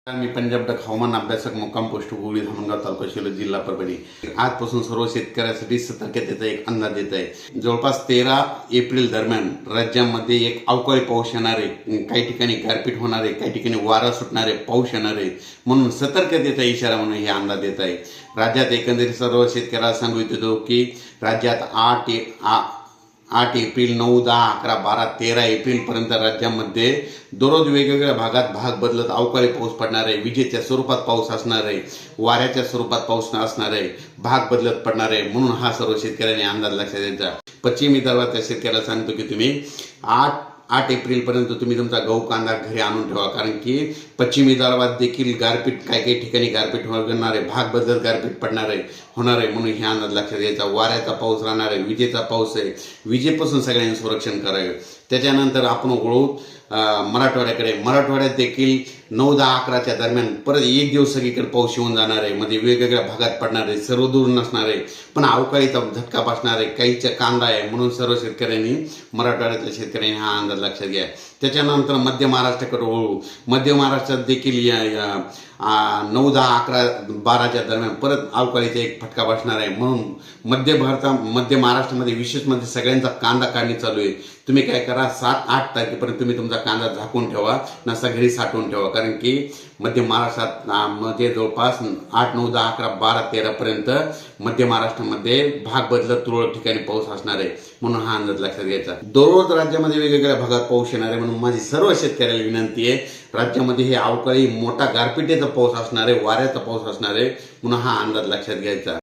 मी Punjab duck हवामान अभ्यासक मुक्काम पोस्ट गुगळी धामणगाव तालुका शिरोळ जिल्हा परभणी आजपासून सर्व शेतकऱ्यांसाठी सतर्कतेचा एक अंदाज देत आहे। जवळपास 13 एप्रिल दरम्यान राज्यामध्ये एक अवकाळी पाऊस येणार आहे, काही ठिकाणी गारपीट होणार आहे, काही ठिकाणी वारा सुटणारे पाऊस येणार आहे, म्हणून सतर्कतेचा इशारा म्हणून हे अंदाज देत आहे। राज्यात एकंदरीत सर्व शेतकऱ्याला सांगू इच्छितो की राज्यात 8 एप्रिल 9, 10, 11, 12, 13 एप्रिलपर्यंत राज्यामध्ये दररोज वेगवेगळ्या भागात भाग बदलत अवकाळी पाऊस पडणार आहे, विजेच्या स्वरूपात पाऊस असणार आहे, वाऱ्याच्या स्वरूपात पाऊस असणार आहे, भाग बदलत पडणार आहे। म्हणून हा सर्व शेतकऱ्यांनी अंदाज लक्षात द्यायचा। पश्चिमी विदर्भातल्या शेतकऱ्याला सांगतो की तुम्ही 8 एप्रिलपर्यंत तुम्ही तुमचा गहू कांदा घरी आणून ठेवा, कारण की पश्चिम विदर्भात देखील गारपीट काही ठिकाणी गारपीट होणार आहे, भाग बदलत गारपीट पडणार आहे होणार आहे, म्हणून हे अंदाज लक्षात द्यायचा। वाऱ्याचा पाऊस राहणार आहे, विजेचा पाऊस आहे, विजेपासून सगळ्यांनी संरक्षण करावे। त्याच्यानंतर आपण वळू मराठवाड्याकडे। मराठवाड्यात देखील 9, 10, 11च्या दरम्यान परत एक दिवस सगळीकडे पाऊस येऊन जाणार आहे, मध्ये वेगवेगळ्या भागात पडणार आहे, सर्व दूर नसणार आहे, पण अवकाळीचा झटका बसणार आहे, काहीच्या कांदा आहे, म्हणून सर्व शेतकऱ्यांनी मराठवाड्यातल्या शेतकऱ्यांनी हा अंदाज लक्षात घ्या। त्याच्यानंतर मध्य महाराष्ट्राकडे वळू। मध्य महाराष्ट्रात देखील 9, 10, 11, 12च्या दरम्यान परत अवकाळीचा एक फटका बसणार आहे, म्हणून मध्य महाराष्ट्रामध्ये विशेष म्हणजे सगळ्यांचा कांदा काढणी चालू आहे। तुम्ही काय करा, 7-8 तारखेपर्यंत तुम्ही तुमचा कांदा झाकून ठेवा, नसा घरी साठवून ठेवा, कारण की मध्य महाराष्ट्रात मध्ये जवळपास 8, 9, 10, 11, 12, 13पर्यंत मध्य महाराष्ट्रामध्ये भाग बदलत तुरळक ठिकाणी पाऊस असणार आहे, म्हणून हा अंदाज लक्षात घ्यायचा। दररोज राज्यामध्ये वेगवेगळ्या भागात पाऊस येणार आहे, म्हणून माझी सर्व शेतकऱ्याला विनंती आहे, राज्यामध्ये हे अवकाळी मोठा गारपिटीचा पाऊस असणार आहे, वाऱ्याचा पाऊस असणार आहे, म्हणून हा अंदाज लक्षात घ्यायचा।